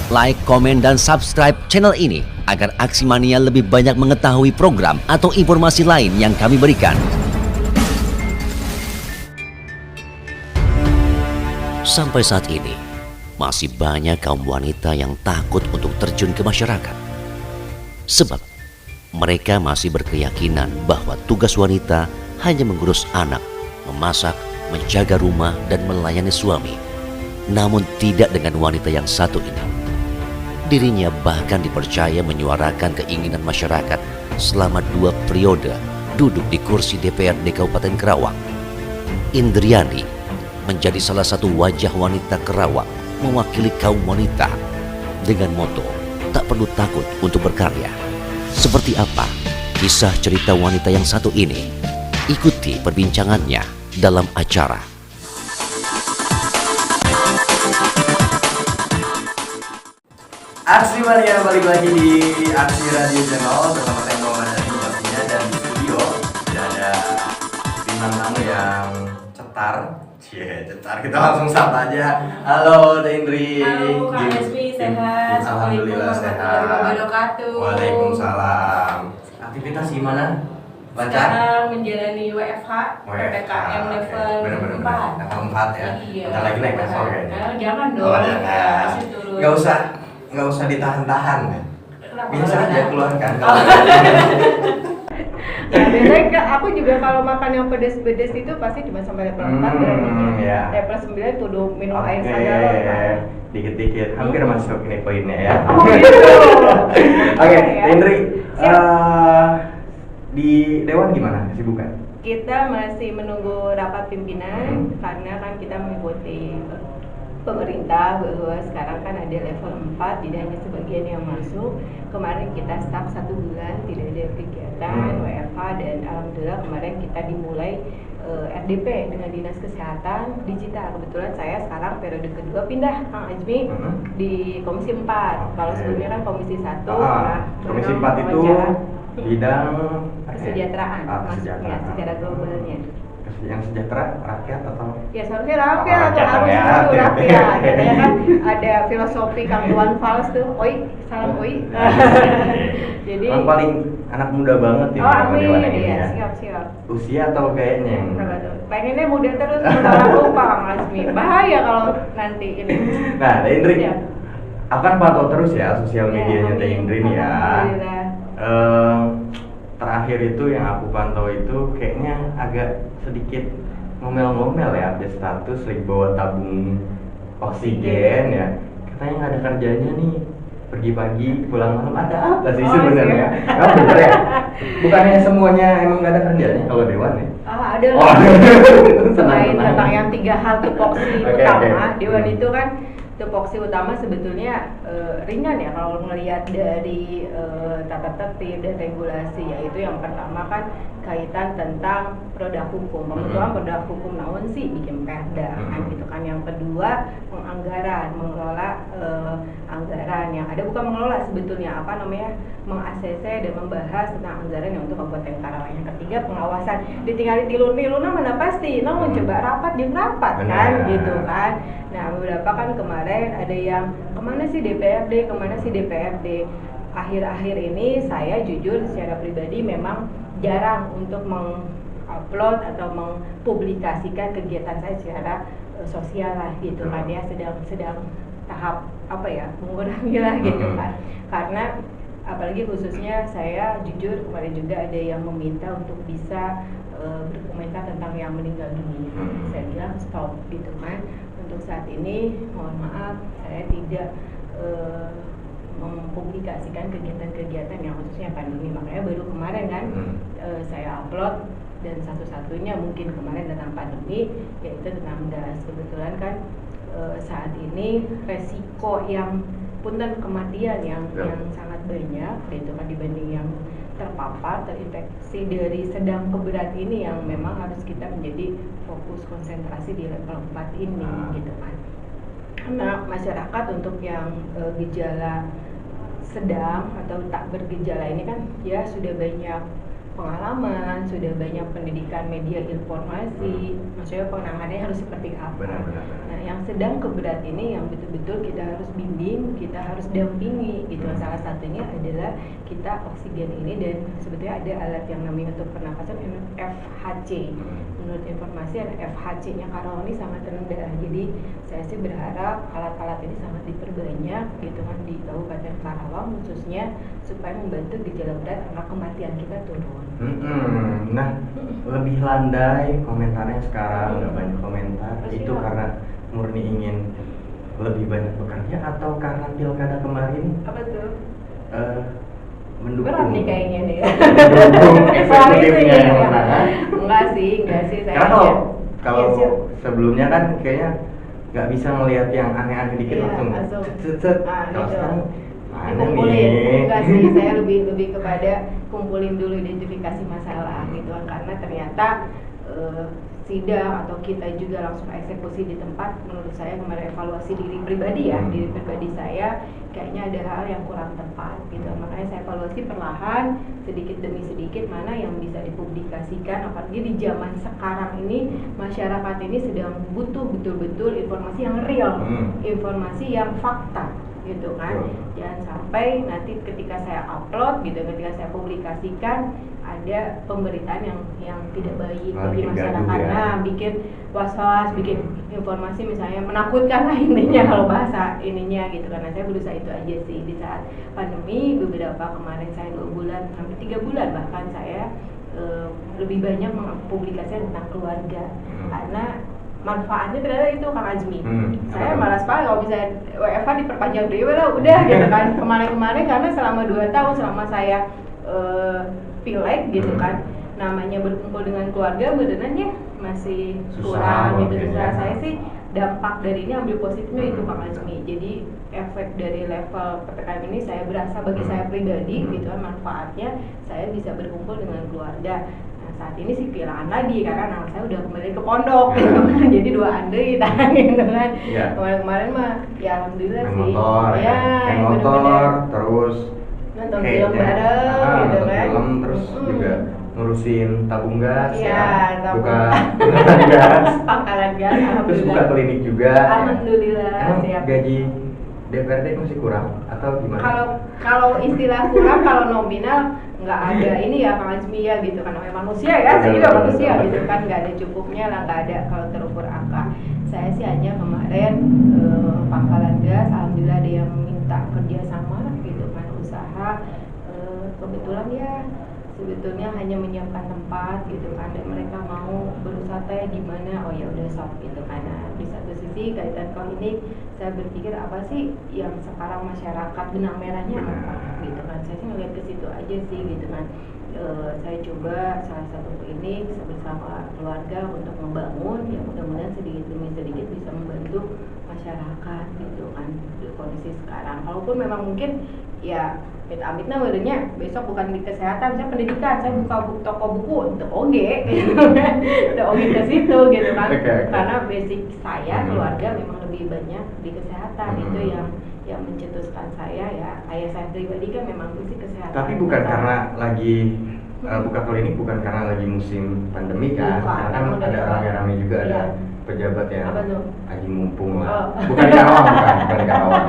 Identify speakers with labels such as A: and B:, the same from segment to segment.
A: like, komen, dan subscribe channel ini agar Aksi Mania lebih banyak mengetahui program atau informasi lain yang kami berikan. Sampai saat ini, masih banyak kaum wanita yang takut untuk terjun ke masyarakat. Sebab mereka masih berkeyakinan bahwa tugas wanita hanya mengurus anak, memasak, menjaga rumah, dan melayani suami. Namun tidak dengan wanita yang satu ini. Dirinya bahkan dipercaya menyuarakan keinginan masyarakat selama 2 periode duduk di kursi DPRD Kabupaten Kerawang. Indriani menjadi salah satu wajah wanita Kerawang mewakili kaum wanita dengan moto tak perlu takut untuk berkarya. Seperti apa kisah cerita wanita yang satu ini? Ikuti perbincangannya dalam acara
B: Aksi Mania. Balik lagi di Aksi Radio Channel bersama saya Muhammad Hadi pastinya, dan di studio sudah ada bintang tamu yang cetar. Cetar, kita langsung sapa aja. Halo Teh Indri.
C: Halo Kak Esmi, sehat?
B: Alhamdulillah sehat. Waalaikumsalam. Aktivitas gimana? Lancar?
C: Sekarang menjalani WFH, PPKM level 4.
B: Level 4 ya?
C: Iya.
B: Bentar lagi naik level kayaknya.
C: Jangan dong.
B: Oh jangan. Nggak usah ditahan-tahan ya. Bisa aja keluarkan.
C: Ya, biasanya aku juga kalau makan yang pedes-pedes itu pasti cuma sampai level 4 beraninya.
B: Ya.
C: Level 9 tuh minum air galon kan.
B: Dikit-dikit, hampir masuk ini poinnya ya.
C: Oh gitu.
B: Oke, Indri, di Dewan gimana kesibukan?
C: Kita masih menunggu rapat pimpinan karena kan kita mengikuti pemerintah bahwa sekarang kan ada level 4, tidak hanya sebagian yang masuk. Kemarin kita stuck 1 bulan tidak ada kegiatan WFH, dan alhamdulillah kemarin kita dimulai RDP dengan Dinas Kesehatan Digital. Kebetulan saya sekarang periode kedua pindah Kang Ajmi di Komisi 4. Kalau sebelumnya kan Komisi 1.
B: Komisi 4 itu bidang
C: kesejahteraan, maksudnya secara globalnya.
B: Yang sejahtera rakyat atau?
C: Ya seharusnya rakyat atau harus
B: ya,
C: dulu rakyat. Katanya kan ada filosofi Kang Iwan Fals tuh, oi, salam oi. Jadi
B: paling anak muda banget ya.
C: Oh amin,
B: ya.
C: siap.
B: Usia atau kayaknya yang?
C: Pengennya muda terus, malah lupa Kang Azmi. Bahaya kalau nanti ini.
B: Nah, Teh Indri,
C: Ya.
B: aku kan pantau terus ya sosial medianya Teh Indri nih ya.
C: Alhamdulillah.
B: Terakhir itu yang aku pantau itu kayaknya agak sedikit ngomel-ngomel ya, update status lagi bawa tabung oksigen ya. Katanya nggak ada kerjanya nih, pergi pagi pulang malam. Ada apa sih sebenarnya? Oh, bener ya? Bukannya semuanya emang nggak ada kerjanya kalau Dewan ya?
C: Ada lah. Selain tentang yang 3 hal tupoksi utama, Dewan itu kan tupoksi utama sebetulnya ringan ya kalau melihat dari tata tertib dan regulasi, yaitu yang pertama kan kaitan tentang produk hukum, pembentukan produk hukum naon sih bikin perda kan gitu kan. Yang kedua penganggaran, mengelola anggaran yang ada, bukan mengelola sebetulnya apa namanya, meng-ACC dan membahas tentang anggaran yang untuk Kabupaten Karawang. Yang ketiga pengawasan, ditinggali tilun-tilunnya mana pasti, namun coba rapat di rapat kan gitu kan. Nah beberapa kan kemarin ada yang kemana sih DPRD. Akhir-akhir ini saya jujur secara pribadi memang jarang untuk mengupload atau mempublikasikan kegiatan saya secara sosial lah gitu kan ya, sedang tahap apa ya, mengurangi lah gitu kan. Karena apalagi khususnya saya jujur kemarin juga ada yang meminta untuk bisa berkomentar tentang yang meninggal dunia. Saya bilang stop gitu kan. Untuk saat ini mohon maaf saya tidak mempublikasikan kegiatan-kegiatan yang khususnya pandemi. Makanya baru kemarin kan saya upload, dan satu-satunya mungkin kemarin tentang pandemi, yaitu tentang DAS. Kebetulan kan saat ini resiko yang punten kematian yang sangat banyak gitu kan, dibanding yang terpapar, terinfeksi dari sedang ke berat ini yang memang harus kita menjadi fokus konsentrasi di level 4 ini gitu kan. Karena masyarakat untuk yang gejala sedang atau tak bergejala ini kan ya sudah banyak pengalaman, sudah banyak pendidikan media informasi, maksudnya penanganannya harus seperti apa.
B: Benar.
C: Nah yang sedang keberat ini yang betul-betul kita harus bimbing, kita harus dampingi gitu. Salah satunya adalah kita oksigen ini, dan sebetulnya ada alat yang namanya untuk pernapasan FHC. Menurut informasi FHC-nya Karawang ini sangat rendah. Jadi saya sih berharap alat-alat ini sangat diperbanyak gitu kan di Kabupaten Karawang khususnya, supaya membantu gejala berat, angka kematian kita turun.
B: Nah, lebih landai komentarnya sekarang, nggak banyak komentar. Itu karena murni ingin lebih banyak bekerja atau karena pilkada kemarin?
C: Apa tuh?
B: Mendukung.
C: Berat nih kayaknya nih.
B: Mendukung eksekutifnya yang menang.
C: Enggak sih. Saya
B: karena kalau sebelumnya kan kayaknya nggak bisa ngelihat yang aneh-aneh dikit langsung. Cet. Kalau sekarang
C: dikumpulin. Enggak sih, saya lebih kepada kumpulin dulu identifikasi masalah gitu kan, karena ternyata sidang atau kita juga langsung eksekusi di tempat. Menurut saya kemarin evaluasi diri pribadi saya kayaknya ada hal yang kurang tepat gitu, makanya saya evaluasi perlahan sedikit demi sedikit mana yang bisa dipublikasikan. Apalagi di zaman sekarang ini masyarakat ini sedang butuh betul-betul informasi yang real, informasi yang fakta gitu kan. Jangan sampai nanti ketika saya upload gitu, ketika saya publikasikan ada pemberitaan yang tidak baik bagi masyarakat. Nah, bikin was-was, bikin informasi misalnya menakutkan lah intinya kalau bahasa ininya gitu. Karena saya berusaha itu aja sih di saat pandemi. Beberapa kemarin saya 2 bulan hampir 3 bulan bahkan saya lebih banyak mempublikasikan tentang keluarga, karena manfaatnya ternyata itu Kang Azmi. Saya malas banget kalau bisa WFH diperpanjang dulu lah udah gitu kan. Kemarin karena selama 2 tahun selama saya pileg gitu kan, namanya berkumpul dengan keluarga benerannya masih kurang gitu. Saya sih dampak dari ini ambil positifnya itu Kang Azmi. Jadi efek dari level PPKM ini saya berasa bagi saya pribadi gitu kan, manfaatnya saya bisa berkumpul dengan keluarga. Saat ini sih kehilangan lagi karena anak saya udah kembali ke pondok gitu kan. Jadi 2 andai tangan gitu kan. Kemarin mah ya alhamdulillah sih.
B: Main motor terus
C: nonton film bareng gitu kan.
B: Film terus juga ngurusin tabung gas, buka
C: pangkalan gas,
B: terus buka klinik juga.
C: Alhamdulillah.
B: Emang gaji DPRD masih kurang atau gimana?
C: Kalau istilah kurang, kalau nominal nggak ada ini ya Kang Azmi ya gitu, karena memang manusia ya, saya juga manusia gitu kan, nggak ada cukupnya lah, nggak ada kalau terukur angka. Saya sih hanya kemarin pangkalan gas, alhamdulillah ada yang minta kerjasama gitu kan, usaha kebetulan ya sebetulnya hanya menyiapkan tempat gitu kan, dan mereka mau berwisata ya gimana, oh ya udah sok gitu kan. Nah, di satu sisi kaitan klinik saya berpikir apa sih yang sekarang masyarakat benang merahnya apa gitu kan, saya sih ngeliat ke situ aja sih gitu kan. Saya coba salah satu klinik bersama keluarga untuk membangun yang mudah-mudahan sedikit demi sedikit bisa membantu masyarakat gitu kan di kondisi sekarang. Kalaupun memang mungkin ya amit-amit nah modelnya besok bukan di kesehatan, saya pendidikan, saya buka toko buku untuk OG gitu kan, untuk OG ke situ gitu kan. Karena basic saya keluarga memang lebih banyak di kesehatan, itu yang mencetuskan saya ya. Ayah saya pribadi kan memang basic kesehatan.
B: Tapi bukan karena lagi buka klinik, bukan karena lagi musim pandemi kan? Karena kan ada rame-rame juga, ada pejabat yang lagi mumpung lah. Bukan di Karawang, bukan di Karawang.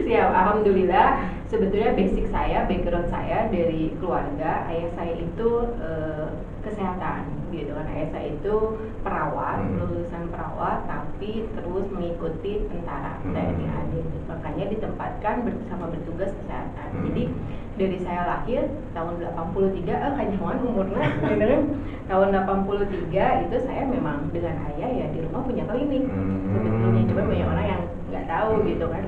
C: Siap, alhamdulillah. Sebetulnya basic saya, background saya dari keluarga, ayah saya itu kesehatan gitu kan. Ayah saya itu perawat, lulusan perawat, tapi terus mengikuti tentara TNI AD. Makanya ditempatkan bersama bertugas kesehatan. Jadi dari saya lahir tahun 83, kanyawan umurnya gitu kan. Tahun 83 itu saya memang dengan ayah ya di rumah punya klinik. Sebetulnya cuma banyak orang yang nggak tahu gitu kan.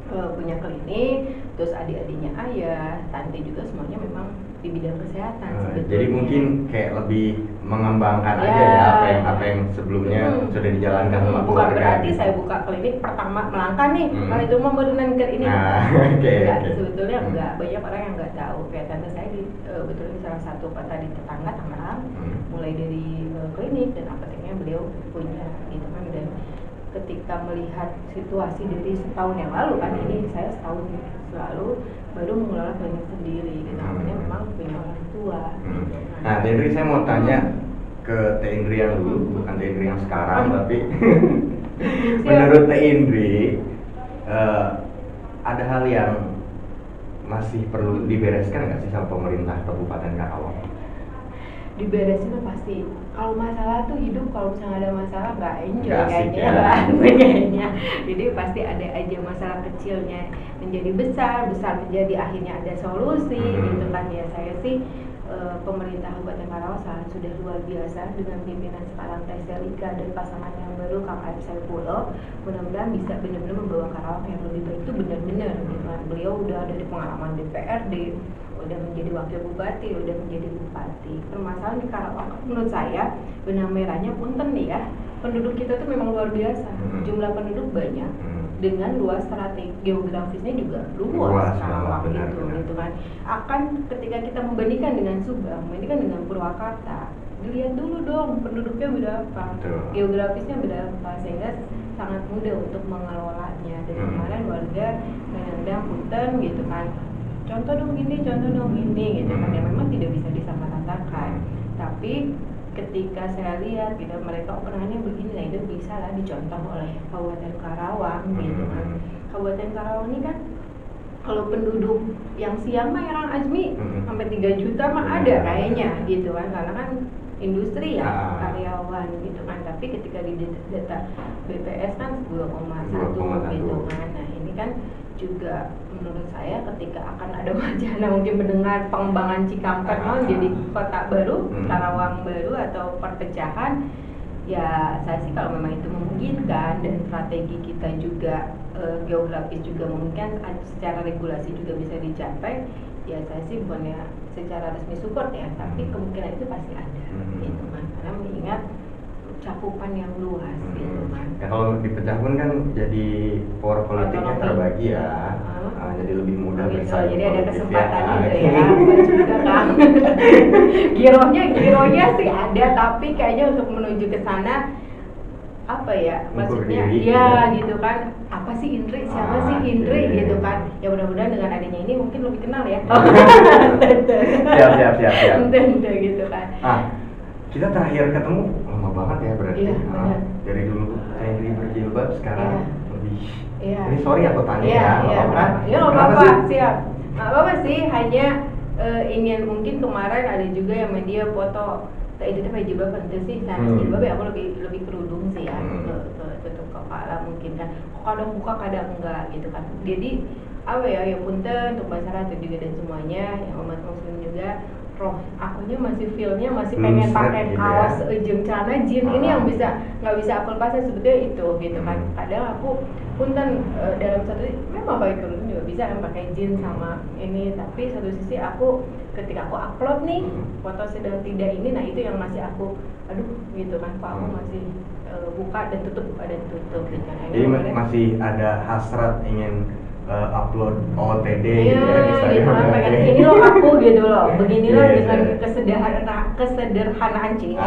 C: Punya klinik, terus adik-adiknya ayah, tante juga semuanya memang di bidang kesehatan sebetulnya.
B: Jadi mungkin kayak lebih mengembangkan aja ya apa yang sebelumnya sudah dijalankan sama keluarga.
C: Bukan berarti saya buka klinik pertama melangkah nih, kalau itu memberenang ke ini. Sebetulnya enggak, banyak orang yang nggak tahu. Kayak tante saya betul di salah satu kota di tetangga Tangerang, mulai dari klinik dan apoteknya beliau punya gitu kan. Dan ketika melihat situasi dari setahun yang lalu kan, ini saya setahun selalu baru mengelola klinik sendiri gitu. Namanya memang punya orang tua gitu.
B: Nah, Teh Indri, saya mau tanya ke Teh Indri yang dulu, bukan Teh Indri yang sekarang, tapi Menurut Teh Indri, ada hal yang masih perlu dibereskan nggak sih sama pemerintah Kabupaten Karawang?
C: Diberesin tuh pasti. Kalau masalah tuh hidup, kalau misalnya ada masalah nggak enjoy
B: Nggak asik
C: kayaknya
B: ya.
C: nggak asik kayaknya. Jadi pasti ada aja masalah kecilnya menjadi besar, besar menjadi akhirnya ada solusi gitu kan ya. Saya sih pemerintah Kabupaten Karawang sudah luar biasa dengan pimpinan sekarang Teh Selika dan pasangan yang baru Kang Arif Saifullah. Mudah-mudahan bisa benar-benar membawa Karawang yang lebih baik itu benar-benar gitu kan. Beliau udah ada di pengalaman DPRD, udah menjadi wakil bupati, udah menjadi bupati. Permasalahan di Karawang menurut saya benang merahnya punten nih ya. Penduduk kita tuh memang luar biasa. Jumlah penduduk banyak dengan luas strategi geografisnya juga luas Karawang gitu kan. Akan ketika kita membandingkan dengan Subang, membandingkan dengan Purwakarta, dilihat dulu dong penduduknya berapa, geografisnya berapa, sehingga sangat mudah untuk mengelolanya. Dan kemarin warga menendang punten gitu kan, contoh dong ini gitu kan, yang memang tidak bisa disamaratakan. Tapi ketika saya lihat gitu mereka operannya begini, nah itu bisa lah dicontoh oleh Kabupaten Karawang gitu kan. Kabupaten Karawang ini kan kalau penduduk yang siang mah Erang Azmi sampai 3 juta mah ada kayaknya gitu kan, karena kan industri ya, karyawan gitu kan. Tapi ketika di data BPS kan 2,1 gitu kan. Nah ini kan juga menurut saya ketika akan ada wacana mungkin mendengar pengembangan Cikampek jadi kota baru, Karawang baru atau perpecahan, ya saya sih kalau memang itu memungkinkan dan strategi kita juga geografis juga memungkinkan, secara regulasi juga bisa dicapai, ya saya sih bukannya secara resmi support ya, tapi kemungkinan itu pasti ada gitu kan, karena mengingat cakupan yang luas gitu kan.
B: Ya kalau dipecah pun kan jadi power politiknya terbagi ya, jadi lebih mudah bersaing.
C: Jadi ada kesempatan gitu ya, juga kan. Gironya sih ada, tapi kayaknya untuk menuju ke sana apa ya, maksudnya ya gitu kan, apa sih Indri, siapa sih Indri gitu kan. Ya mudah-mudahan dengan adanya ini mungkin lebih kenal ya.
B: Siap.
C: Tentu gitu kan.
B: Kita terakhir ketemu lama banget ya berarti.
C: Iya,
B: dari dulu Indri berjilbab, sekarang lebih.
C: Iya.
B: Ini sorry aku tanya
C: Iya, nggak apa-apa, siap. Nggak apa-apa sih, hanya ingin mungkin kemarin ada juga yang media foto itu pakai jilbab penting sih, nah jilbab ya aku lebih kerudung sih ya, tutup kepala mungkin kan, kadang buka kadang enggak gitu kan. Jadi apa ya punten untuk masyarakat juga dan semuanya yang umat muslim juga, roh akunya masih feelnya masih pengen pakai kaos ujung celana jeans ini yang nggak bisa aku lepasin sebetulnya itu gitu kan. Kadang aku punten dalam satu memang pakai kerudung juga bisa kan, pakai jeans sama ini, tapi satu sisi aku ketika aku upload nih foto sedang tidak ini, nah itu yang masih aku aduh gitu kan, kok aku masih buka dan tutup gitu kan.
B: Jadi masih ada hasrat ingin upload OOTD
C: gitu kan, pengen ini loh aku gitu loh, beginilah dengan kesederhanaan sih.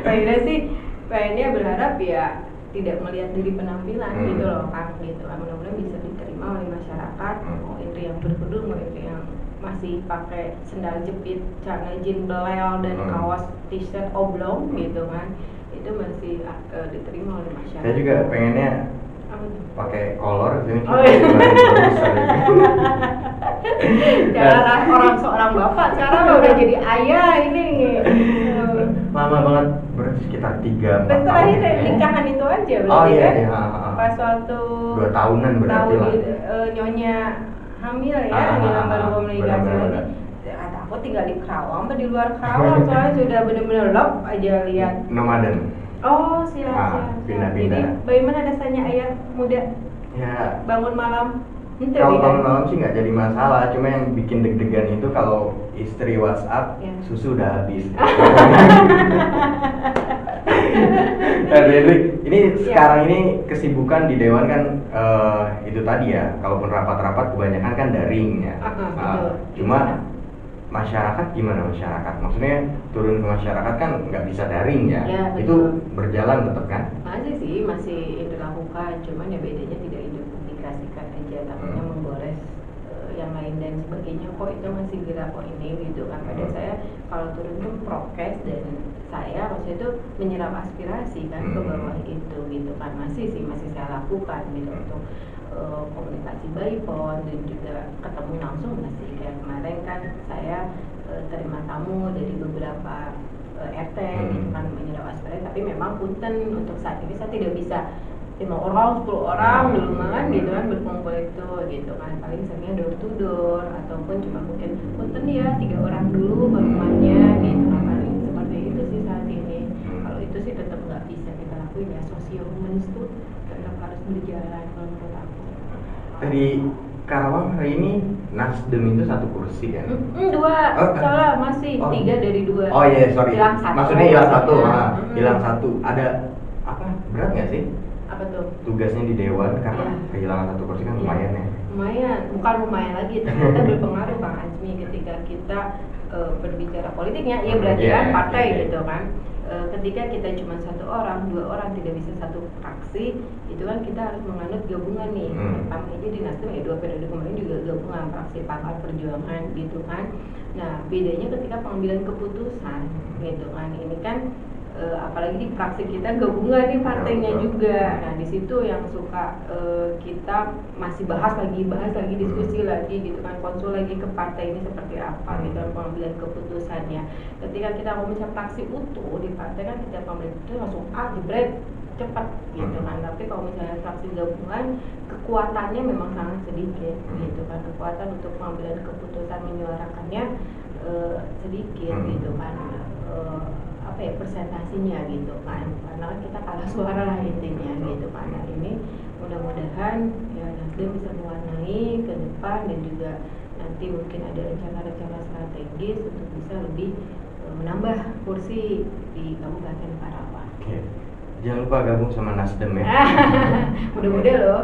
C: Pengennya sih, pengennya berharap ya tidak melihat dari penampilan gitu loh kan, gitu kan. Mudah-mudahan bisa diterima oleh masyarakat, mau Indri yang berkerudung, mau Indri yang masih pakai sendal jepit, celana jeans belel dan kaos t-shirt oblong gitu kan, itu masih diterima oleh masyarakat.
B: Saya juga pengennya pakai kolor sini.
C: Cara orang seorang bapak sekarang udah jadi ayah ini.
B: Lama banget, berarti sekitar 3-4 tahun.
C: Terakhir nikahan itu aja berarti
B: iya.
C: Pas waktu
B: 2 tahunan berarti lah.
C: Nyonya hamil ya, yang baru komunikasi lagi. Kata aku tinggal di Karawang apa di luar Karawang, soalnya sudah benar-benar lop aja lihat.
B: Nomaden.
C: Oh siap.
B: Pindah-pindah.
C: Jadi bagaimana rasanya ayah muda?
B: Ya.
C: Bangun malam.
B: Kalau bangun malam sih nggak jadi masalah, cuma yang bikin deg-degan itu kalau istri WhatsApp susu udah habis. Nah, ini sekarang ini kesibukan di Dewan kan itu tadi ya, kalaupun rapat-rapat kebanyakan kan daring ya. Cuma masyarakat gimana masyarakat? Maksudnya turun ke masyarakat kan nggak bisa daring ya? Itu berjalan tetap kan?
C: Masih dilakukan, cuman ya bedanya tidak dipublikasikan aja, takutnya menggores yang lain dan sebagainya. Kok itu masih gerak kok ini gitu kan? Pada saya kalau turun itu prokes dan saya maksudnya itu menyerap aspirasi kan ke bawah itu gitu kan, masih saya lakukan gitu untuk komunikasi by phone dan juga ketemu langsung masih. Kayak kemarin kan saya terima tamu dari beberapa RT gitu kan, menyerap aspirasi, tapi memang punten untuk saat ini saya tidak bisa 5 orang, 10 orang dulu kan gitu kan berkumpul itu gitu kan, paling seringnya door to door ataupun cuma mungkin punten ya 3 orang dulu bermainnya gitu kan, paling seperti itu sih saat ini. Kalau itu sih tetap nggak bisa kita lakuin ya, social humans tuh tetap harus berjalan kalau menurut aku.
B: Tadi Karawang hari ini Nasdem itu 1 kursi kan?
C: 2, salah masih 3 dari 2.
B: Oh iya, sorry.
C: Hilang 1.
B: Maksudnya hilang 1, hilang 1. Ada apa? Berat nggak sih?
C: Apa tuh?
B: Tugasnya di Dewan karena kehilangan 1 kursi kan lumayan ya?
C: Lumayan, bukan lumayan lagi, ternyata berpengaruh Bang Azmi ketika kita berbicara politiknya, ya berarti kan partai gitu kan. Ketika kita cuma 1 orang, 2 orang tidak bisa 1 fraksi, itu kan kita harus menganut gabungan nih. Pertama aja di Nasdem 2 periode kemarin juga gabungan fraksi Pangkat Perjuangan gitu kan. Nah bedanya ketika pengambilan keputusan gitu kan, ini kan apalagi di fraksi kita gabungan nih partainya juga. Nah di situ yang suka kita masih bahas lagi diskusi lagi gitu kan, konsul lagi ke partai ini seperti apa gitu kan pengambilan keputusannya. Ketika kita mau mencari fraksi utuh di partai kan kita pengambilan keputusan langsung jebret cepat gitu kan. Tapi kalau misalnya fraksi gabungan kekuatannya memang sangat sedikit gitu kan, kekuatan untuk pengambilan keputusan menyuarakannya sedikit gitu kan, apa ya presentasinya gitu kan, karena kan kita kalah suara lah intinya gitu kan. Nah ini mudah-mudahan ya Nasdem bisa mewarnai ke depan dan juga nanti mungkin ada rencana-rencana strategis untuk bisa lebih menambah kursi di Kabupaten Karawang.
B: Oke. Jangan lupa gabung sama Nasdem ya.
C: Mudah-mudahan loh.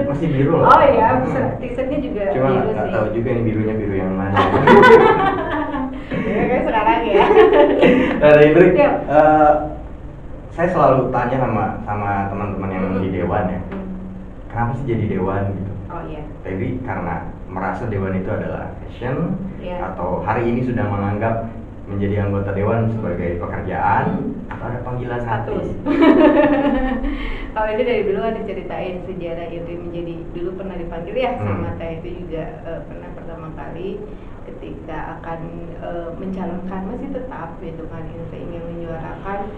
B: Masih biru loh.
C: Oh ya, t-shirtnya juga
B: cuma
C: biru
B: nggak
C: sih.
B: tahu juga nih birunya biru yang mana.
C: Ya kayak sekarang ya.
B: Nah, Indri, saya selalu tanya sama teman-teman yang di Dewan ya, kenapa sih jadi Dewan gitu?
C: Oh iya.
B: Jadi karena merasa Dewan itu adalah passion, atau hari ini sudah menganggap menjadi anggota Dewan sebagai pekerjaan, atau ada panggilan
C: status. Kalau ini dari dulu ada ceritain sejarah Indri menjadi, dulu pernah dipanggil ya sama Teh itu juga pernah pertama kali ketika akan mencalonkan, masih tetap gitu kan Indri ingin menyuarakan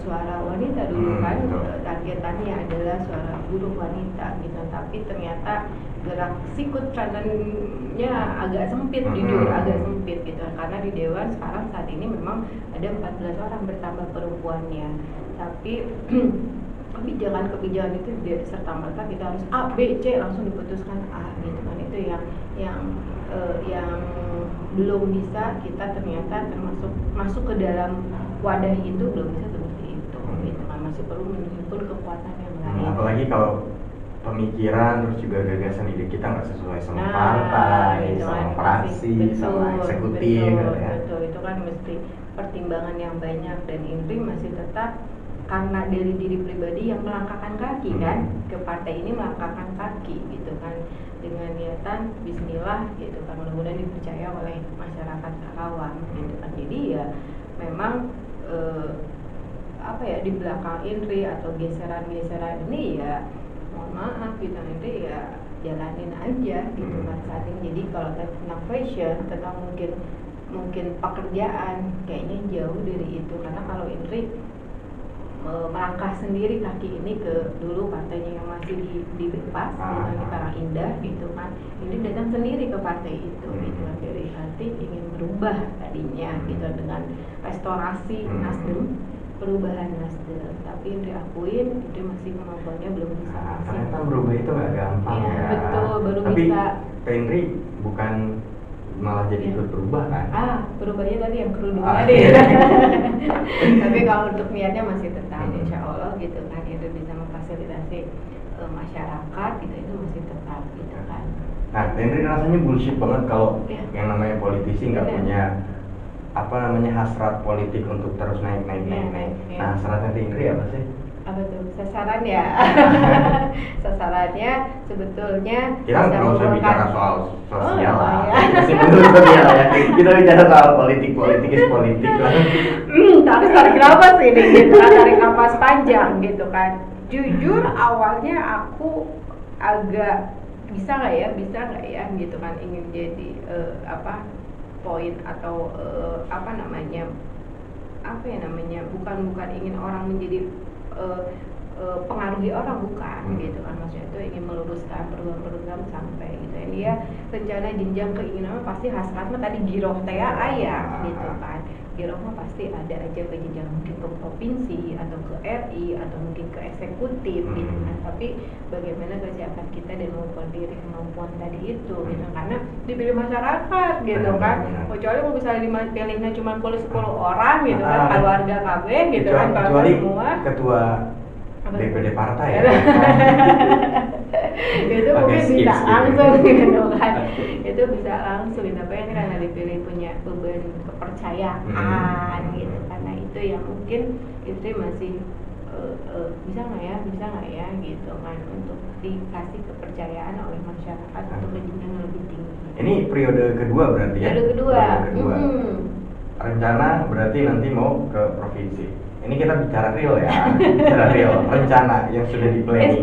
C: suara wanita dulu kan, targetannya adalah suara buruh wanita gitu, tapi ternyata gerak sikut kanannya agak sempit, jujur agak sempit gitu, karena di Dewan sekarang saat ini memang ada 14 orang bertambah perempuannya, tapi kebijakan itu tidak serta-merta kita harus A, B, C langsung diputuskan A gitu kan, itu yang belum bisa kita ternyata termasuk masuk ke dalam wadah itu belum bisa seperti itu gitu kan, masih perlu menghimpun kekuatan yang lain.
B: Apalagi kalau pemikiran terus juga gagasan ide kita nggak sesuai sama partai,
C: gitu
B: sama
C: kan,
B: fraksi, sama eksekutif gitu ya.
C: Betul, itu kan mesti pertimbangan yang banyak, dan Indri masih tetap karena dari diri pribadi yang melangkahkan kaki kan ke partai ini, melangkahkan kaki gitu kan dengan niatan bismillah gitu kan, mudah-mudahan dipercaya oleh masyarakat Karawang gitu kan. Jadi ya memang apa ya, di belakang Indri atau geseran-geseran ini ya mohon maaf gitu, nanti ya jalanin aja gitu kan saat ini. Jadi kalau tentang fashion, tentang mungkin pekerjaan kayaknya jauh dari itu, karena kalau Indri melangkah sendiri kaki ini ke dulu partainya yang masih di Bebas di Karangindah gitu kan, ini datang sendiri ke partai itu gitu kan, dari hati ingin merubah tadinya gitu dengan restorasi Nasdem, perubahan Nasdem, tapi Indri akuin Indri masih kemampuannya belum bisa.
B: Ternyata berubah itu nggak gampang ya.
C: Betul, baru
B: tapi
C: bisa.
B: Tapi Indri bukan malah jadi ikut berubah kan?
C: Berubahnya tadi yang kerudung tadi. Tapi kalau untuk niatnya masih tetap, insya Allah gitu kan, itu bisa memfasilitasi masyarakat gitu, itu masih tetap gitu kan.
B: Nah, Indri rasanya bullshit banget kalau yang namanya politisi nggak punya hasrat politik untuk terus naik. Nah, hasratnya Indri apa sih?
C: Apa tuh sasaran ya? Sasarannya sebetulnya
B: Kita nggak usah
C: membuat-
B: bicara soal sosial lah,
C: iya.
B: masih betul sosial ya. Kita bicara soal politik is politik lah.
C: Tapi tarik nafas ini gitu kan, tarik nafas panjang gitu kan. Jujur awalnya aku agak bisa nggak ya gitu kan, ingin jadi poin atau bukan ingin orang menjadi pengaruhi orang, bukan gitu kan, maksudnya itu ingin meluruskan program sampai gitu ya. Dia rencana jenjang keinginan pasti hasratnya tadi giroh teh ayah gitu kan. Giroh mah pasti ada aja ke jenjang mungkin ke provinsi atau ke RI atau mungkin ke eksekutif gitu kan. Tapi bagaimana kesiapan kita dan kemampuan tadi itu gitu, karena dipilih masyarakat gitu kan. Kecuali mau bisa dipilihnya cuma 10 orang gitu kan, keluarga KB gitu kan,
B: kecuali
C: semua
B: ketua DPD partai ya.
C: Itu mungkin bisa langsung gitu kan, itu bisa langsung, tapi kan karena dipilih punya beban kepercayaan gitu, karena itu yang mungkin itu masih bisa nggak ya gitu kan, untuk dikasih kepercayaan oleh masyarakat untuk jenjang yang lebih tinggi.
B: Ini periode kedua berarti ya?
C: Periode kedua.
B: Rencana berarti nanti mau ke provinsi. Ini kita bicara real ya, bicara real, rencana yang sudah di planning.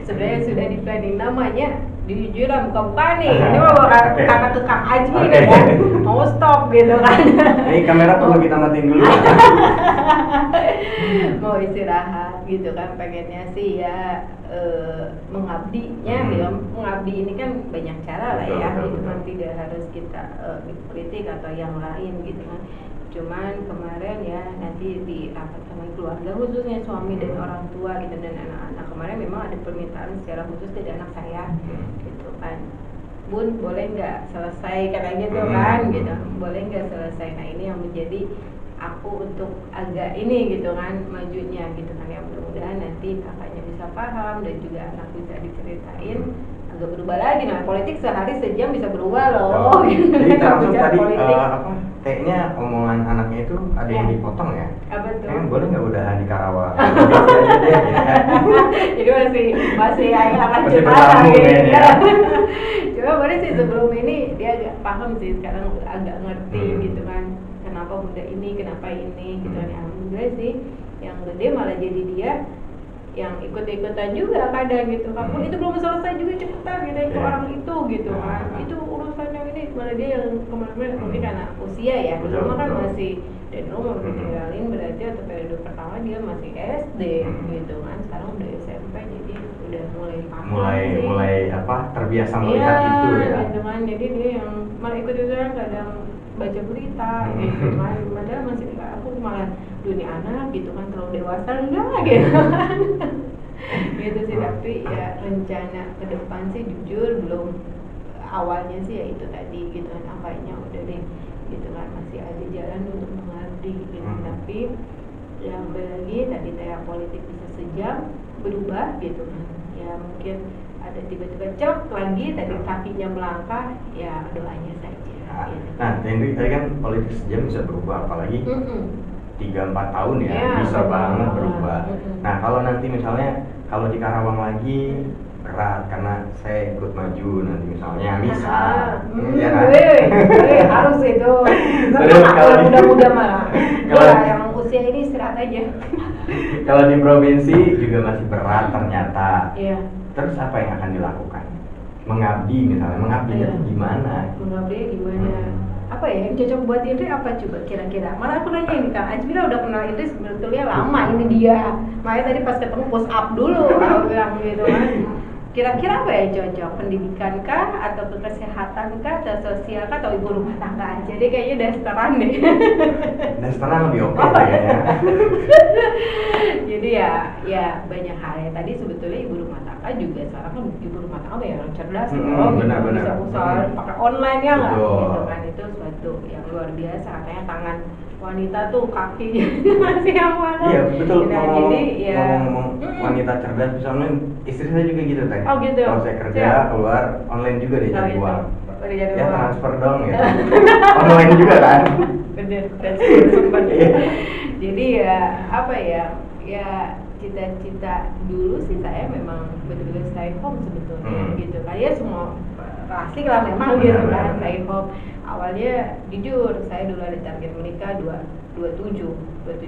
C: Sebenarnya sudah di planning, namanya jujur buka-buka nih. Ini mah bakal karena tukang Ajmi nih kan, mau stop gitu kan.
B: Ini kamera perlu kita matiin dulu.
C: Mau istirahat gitu kan, pengennya sih ya mengabdinya ya. Mengabdi ini kan banyak cara lah ya, itu kan tidak harus kita di politik atau yang lain gitu kan. Cuman kemarin ya nanti di rapat sama keluarga, khususnya suami dan orang tua gitu dan anak-anak, kemarin memang ada permintaan secara khusus dari anak saya gitu kan, Bun boleh nggak selesai katanya gitu kan gitu, boleh nggak selesai. Nah ini yang menjadi aku untuk agak ini gitu kan majunya gitu kan, ya mudah-mudahan nanti kakaknya bisa paham dan juga anak bisa diceritain agak berubah lagi. Nah politik sehari sejam bisa berubah loh.
B: Jadi termasuk
C: Bicara
B: tadi
C: politik.
B: kayaknya omongan anaknya itu ada yang dipotong ya.
C: Apa tuh?
B: Boleh nggak udahan di Karawang? Provinsi aja deh, gitu kan.
C: Jadi masih akan
B: Masih
C: cerita
B: bersambung
C: gitu
B: ya.
C: Cuma boleh sih sebelum ini dia agak paham sih, sekarang agak ngerti gitu kan, kenapa muda ini, kenapa ini gitu kan. Alhamdulillah sih yang gede malah jadi dia yang ikut-ikutan juga kadang gitu kan, pun itu belum selesai juga cepetan gitu ke orang itu gitu kan, itu urusannya ini malah dia yang kemarin mungkin karena usia ya, cuma kan masih dan umur ditinggalin, berarti untuk periode pertama dia masih SD gitu kan, sekarang udah SMP jadi udah mulai paham sih,
B: mulai terbiasa melihat itu ya
C: gitu kan. Jadi dia yang malah ikut-ikutan kadang baca berita gitu kan, padahal masih aku malah dunia anak gitu kan, terlalu dewasa enggak gitu kan. Gitu sih, tapi ya rencana ke depan sih jujur belum, awalnya sih ya itu tadi gitu kan, apanya udah deh gitu kan, masih ada jalan untuk mengabdi gitu. Tapi yang lagi tadi kayak politik bisa sejam berubah gitu kan, ya mungkin ada tiba-tiba cek lagi tadi kakinya melangkah, ya doanya saja gitu.
B: Nah, yang tadi kan politik sejam bisa berubah, apalagi 3-4 tahun ya, bisa banget berubah. Nah kalau nanti misalnya kalau di Karawang lagi berat karena saya ikut maju nanti misalnya ya kan?
C: Harus itu.
B: Kalau
C: muda-muda malah. Ya, yang usia ini istirahat aja.
B: Kalau di provinsi juga masih berat ternyata.
C: Iya.
B: Terus apa yang akan dilakukan? Mengabdi misalnya, mengabdinya gimana?
C: Mengabdi gimana? Apa ya yang cocok buat Indri apa coba kira-kira? Malah aku nanya ini Kang Ajmi udah kenal Indri sebetulnya lama, ini dia. Makanya tadi pas ketemu push up dulu aku bilang gitu kan. Kira-kira apa yang cocok? Pendidikan kah atau kesehatan kah atau sosial kah atau ibu rumah tangga? Jadi kayaknya dasteran deh.
B: Dasteran lebih oke kayaknya.
C: Jadi ya banyak hal ya. Tadi sebetulnya ibu rumah tangga juga sekarang kan ibu rumah tangga ya yang cerdas
B: benar-benar
C: bisa usaha pakai online ya nggak
B: Betul.
C: gitu kan, itu suatu yang luar biasa. Katanya tangan wanita tuh kaki masih yang mana?
B: Iya betul.
C: Nah, jadi ya
B: ngomong wanita cerdas bisa online, istri saya juga gitu teh.
C: Oh gitu.
B: Kalau saya kerja keluar online juga dia cari
C: gitu.
B: uang.
C: Udah jadi
B: Ya
C: uang.
B: transfer dong ya. Online juga kan.
C: Bener, dan sempat. Jadi ya apa ya cita-cita dulu sih saya memang betul-betul stay home sebetulnya gitu. Kayak semua klasik lah memang gitu kan, stay home. Awalnya jujur saya dulu ada target menikah 27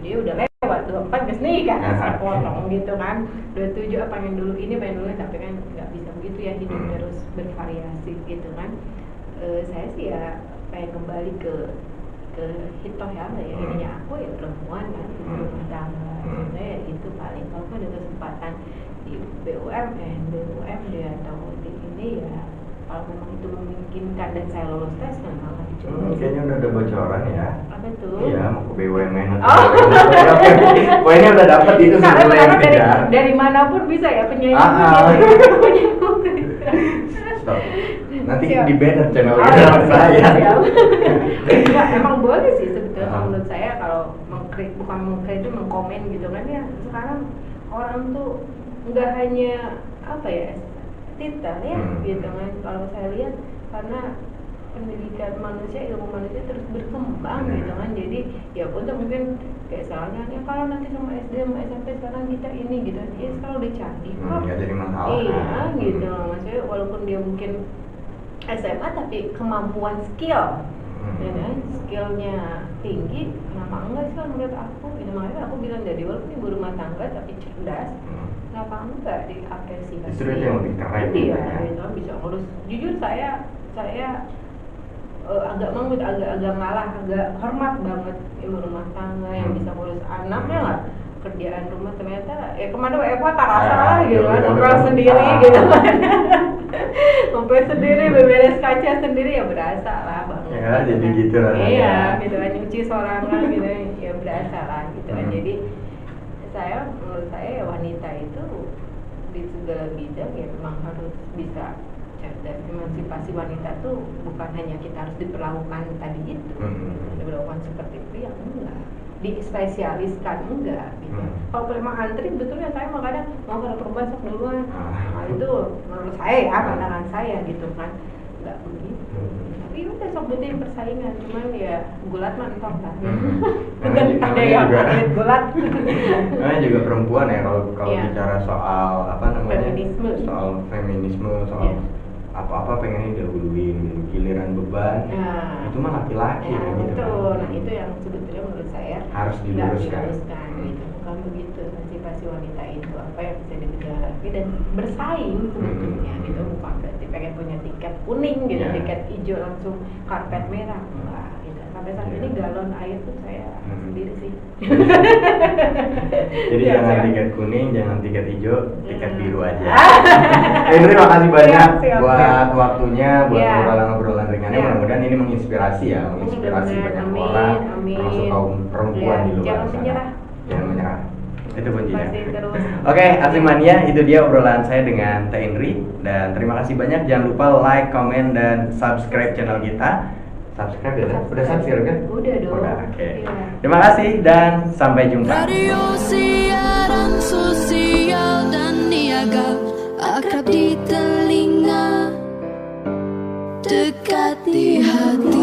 C: ya udah lewat 24 guys nih kan, saya potong gitu kan. 27 pengen dulu ini tapi kan nggak bisa begitu ya, hidup terus bervariasi gitu kan. Saya sih ya pengen kembali ke hitoh ya, ininya aku ya perempuan kan, rumah tangga. Sebenarnya itu paling kalau ada kesempatan di BUMD atau di ini ya, kalau memang itu memungkinkan dan saya lolos tes memang akan dicoba.
B: Kayaknya udah ada bocoran ya.
C: Apa tuh?
B: Iya, mau ke BUMN atau poinnya udah dapet itu sebetulnya yang dikejar.
C: Dari manapun bisa ya penyanyi.
B: Stop. Nanti di banner channel
C: saya. Enggak, emang boleh sih sebetulnya menurut saya kalau mengkomen gitu kan ya. Sekarang orang tuh nggak hanya apa ya titel ya gitu kan. Kalau saya lihat karena pendidikan manusia, ilmu manusia terus berkembang gitu kan. Jadi ya untuk mungkin kayak soalnya ya kalau nanti sama SD sama SMP sekarang kita ini gitu ya sekarang udah canggih kok.
B: Nggak jadi masalah.
C: Iya gitu maksudnya walaupun dia mungkin SMA tapi kemampuan skill ya kan, skillnya tinggi, kenapa enggak sih menurut aku gitu. Makanya aku bilang jadi walaupun ibu rumah tangga tapi cerdas, kenapa enggak diapresiasi.
B: Justru itu yang lebih keren
C: iya
B: ya.
C: gitu bisa ngurus. Jujur saya agak ngalah, agak hormat banget ibu rumah tangga yang bisa ngurus anaknya lah, kerjaan rumah ternyata ya kemana tak rasa lah gitu kan, ngobrol sendiri gitu kan. Ngobrol sendiri, beberes kaca sendiri ya berasa lah banget.
B: Ya jadi gitu lah.
C: Iya gitu kan, nyuci sorangan gitu ya berasa lah gitu kan. Jadi menurut saya ya wanita itu di segala bidang ya memang harus bisa cerdas. Emansipasi wanita tuh bukan hanya kita harus diperlakukan tadi itu, diperlakukan seperti pria enggak, dispesialiskan enggak gitu. Kalau memang antri betulnya saya kadang mau kalau perempuan sok duluan. Nah, itu menurut saya ya pandangan saya gitu kan, enggak begitu. Tapi udah sok butuhin persaingan, cuman ya gulat mantap lah. Ada yang gulat.
B: Nah juga perempuan ya kalau bicara soal apa namanya
C: feminisme,
B: soal apa-apa pengennya didahuluin gitu. Giliran beban itu mah laki-laki gitu
C: betul.
B: kan.
C: Nah itu yang sebetulnya menurut saya
B: harus diluruskan
C: gitu. Bukan begitu emansipasi wanita itu apa yang bisa dikejar lagi dan bersaing sebetulnya gitu, bukan berarti pengen punya tiket kuning gitu, tiket hijau langsung karpet merah enggak gitu. Sampai saat ini galon air tuh saya sendiri sih.
B: Jadi jangan tiket kuning, jangan tiket hijau, tiket biru aja. Terima kasih banyak buat waktunya, buat obrolan-obrolan ringannya. Mudah-mudahan ini menginspirasi ya, menginspirasi banyak orang, termasuk kaum perempuan di luar sana. Jangan menyerah. Itu kuncinya. Oke, Aslimania, itu dia obrolan saya dengan Teh Indri. Dan terima kasih banyak. Jangan lupa like, comment, dan subscribe channel kita. Subscribe ya? Udah subscribe kan?
C: Udah dong.
B: Udah, oke. Terima kasih dan sampai jumpa.
D: Radio siaran sosial dan niaga, akrab di telinga, dekat di hati.